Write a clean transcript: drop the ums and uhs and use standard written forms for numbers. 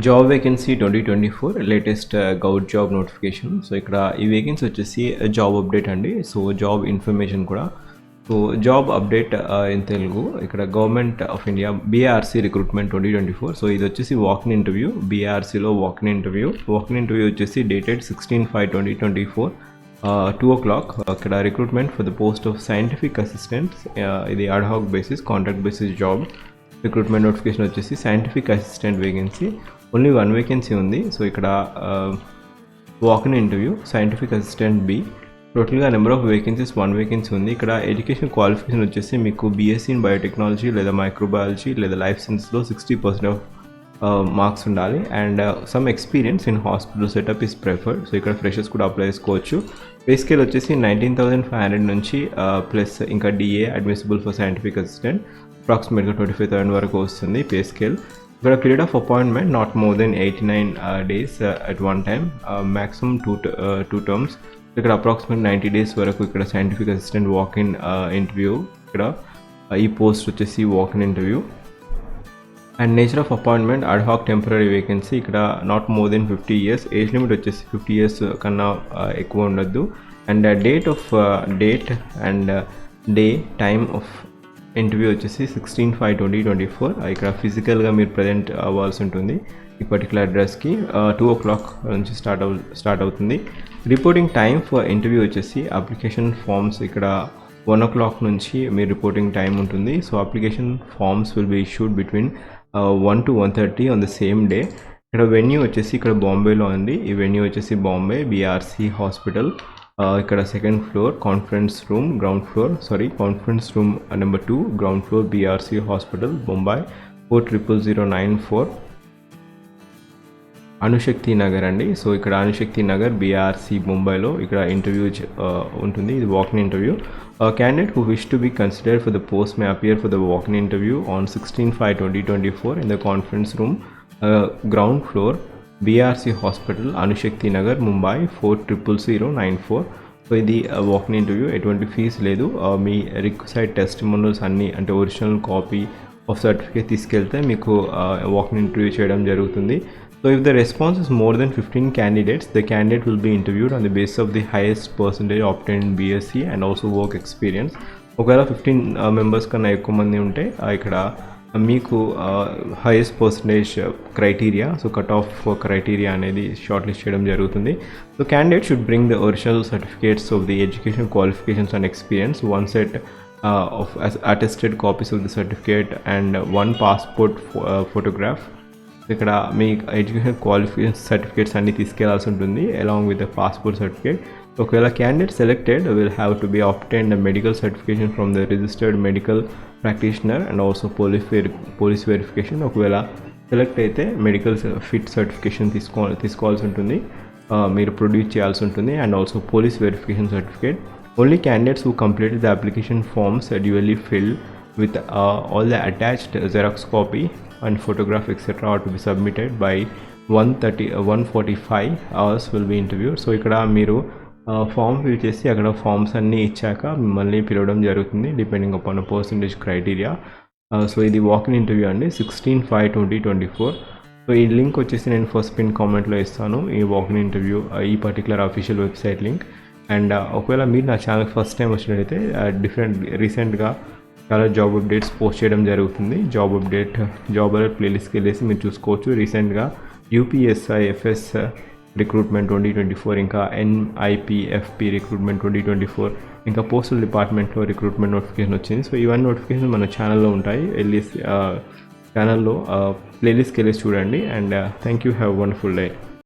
Job vacancy 2024 latest govt job notification. So ఇక్కడ ఈ vacancy వచ్చేసి జాబ్ అప్డేట్ అండి. సో జాబ్ ఇన్ఫర్మేషన్ కూడా. So job update in Telugu. ఇక్కడ government of India BRC recruitment 2024. So ఇది వచ్చేసి వాకిన్ ఇంటర్వ్యూ. బీఆర్సీలో వాకిన్ ఇంటర్వ్యూ వచ్చేసి డేటెడ్ 16/5/2024 2 o'clock. ఇక్కడ recruitment for the post of scientific assistant. ఇది ad hoc basis, contract basis job. Recruitment notification వచ్చేసి scientific assistant vacancy. Only 1 vacancy ఉంది. So ఇక్కడ walk-in interview scientific assistant B. టోటల్గా number of vacancies 1 vacancy ఉంది. ఇక్కడ education qualification వచ్చేసి మీకు BSc in biotechnology లేదా మైక్రోబయాలజీ లేదా లైఫ్ సైన్స్లో 60% ఆఫ్ మార్క్స్ ఉండాలి. And some experience in hospital setup is preferred. So ఇక్కడ ఫ్రెషర్స్ కూడా అప్లై చేసుకోవచ్చు. పే స్కేల్ వచ్చేసి 19,500 నుంచి ప్లస్ ఇంకా DA admissible for scientific assistant అప్రాక్సిమేట్గా 25,000 వరకు వస్తుంది పే స్కేల్. ఇక్కడ period of appointment not more than 89 days at one time, maximum two terms. ఇక్కడ అప్రాక్సిమేట్ 90 days వరకు ఇక్కడ సైంటిఫిక్ అసిస్టెంట్ వాకిన్ ఇంటర్వ్యూ. ఇక్కడ ఈ పోస్ట్ వచ్చేసి walk in interview. And nature of appointment ad hoc temporary vacancy. ఇక్కడ not more than 50 years, age limit వచ్చేసి 50 years కన్నా ఎక్కువ ఉండొద్దు. And date and day time of interview వచ్చేసి 16/5/2024. ఇక్కడ ఫిజికల్గా మీరు ప్రజెంట్ అవ్వాల్సి ఉంటుంది ఈ పర్టికులర్ అడ్రస్కి. 2 o'clock నుంచి స్టార్ట్ అవుతుంది. రిపోర్టింగ్ టైం ఫర్ ఇంటర్వ్యూ వచ్చేసి అప్లికేషన్ ఫామ్స్ ఇక్కడ 1 o'clock నుంచి మీ రిపోర్టింగ్ టైం ఉంటుంది. So application forms will be issued between 1 to 1:30 on the same day. ఇక్కడ వెన్యూ వచ్చేసి ఇక్కడ బాంబేలో ఉంది. ఈ వెన్యూ వచ్చేసి బాంబే బీఆర్సీ హాస్పిటల్. ఇక్కడ second floor conference room, conference room number 2, ground floor BRC hospital, Mumbai 400094. అనుశక్తి Nagar అండి. సో ఇక్కడ అనుశక్తి నగర్ బీఆర్సీ ముంబైలో ఇక్కడ ఇంటర్వ్యూ ఉంటుంది. ఇది walk in interview. Candidate who wish to be considered for the post May appear for the walk in interview on 16/5/2024 in the conference room, ground floor BRC hospital, అనుశక్తి Nagar, Mumbai 400094. So ఇది walk in interview. ఎటువంటి fee లేదు. మీ required testimonials అన్నీ అంటే original copy of certificate తీసుకెళ్తే మీకు walk in interview చేయడం జరుగుతుంది. So if the response is more than 15 candidates, the candidate will be interviewed on the basis of the highest percentage obtained in BSc and also work experience. ఒకవేళ 15 members కన్నా ఎక్కువ మంది ఉంటే ఇక్కడ మీకు highest percentage criteria, so cut off criteria అనేది short list చేయడం జరుగుతుంది. So candidate should bring the original certificates of the education qualifications and experience, 1 set of attested copies of the certificate and 1 passport photograph. ఇక్కడ మీ education qualification certificates అన్నీ తీసుకెళ్లాల్సి ఉంటుంది along with the passport certificate. ఒకవేళ candidate selected will have to be obtained a medical certification from the registered medical practitioner and also police verification. ఒకవేళ select అయితే medical fit certification తీసుకోవాల్సి ఉంటుంది, మీరు produce చేయాల్సి ఉంటుంది. And also police verification certificate. Only candidates who completed the application forms duly filled with all the attached Xerox copy and photograph etc. are to be submitted by 1:45 hours will be interviewed. So ఇక్కడ మీరు form fill చేసి అక్కడ forms అన్నీ ఇచ్చాక మిమ్మల్ని పిలవడం జరుగుతుంది depending upon percentage criteria. So ఇది వాకిన్ ఇంటర్వ్యూ అండి 16/5/2024. సో ఈ లింక్ వచ్చేసి నేను ఫస్ట్ పిన్ కామెంట్లో ఇస్తాను, ఈ వాకిన్ ఇంటర్వ్యూ ఈ particular official website link. And ఒకవేళ మీరు నా ఛానల్ ఫస్ట్ టైం వచ్చినట్టయితే రీసెంట్గా చాలా జాబ్ అప్డేట్స్ పోస్ట్ చేయడం జరుగుతుంది. జాబ్ అలర్ట్ ప్లేలిస్ట్కి వెళ్ళేసి మీరు చూసుకోవచ్చు. రీసెంట్గా UPSIFS రిక్రూట్మెంట్ 2024, ఇంకా NIPFP రిక్రూట్మెంట్ 2024, ఇంకా పోస్టల్ డిపార్ట్మెంట్లో రిక్రూట్మెంట్ నోటిఫికేషన్ వచ్చింది. సో ఇవన్నీ నోటిఫికేషన్ మన ఛానల్లో ఉంటాయి. వెళ్ళి ఛానల్లో ప్లేలిస్ట్కి వెళ్ళేసి చూడండి. And thank you, have wonderful day.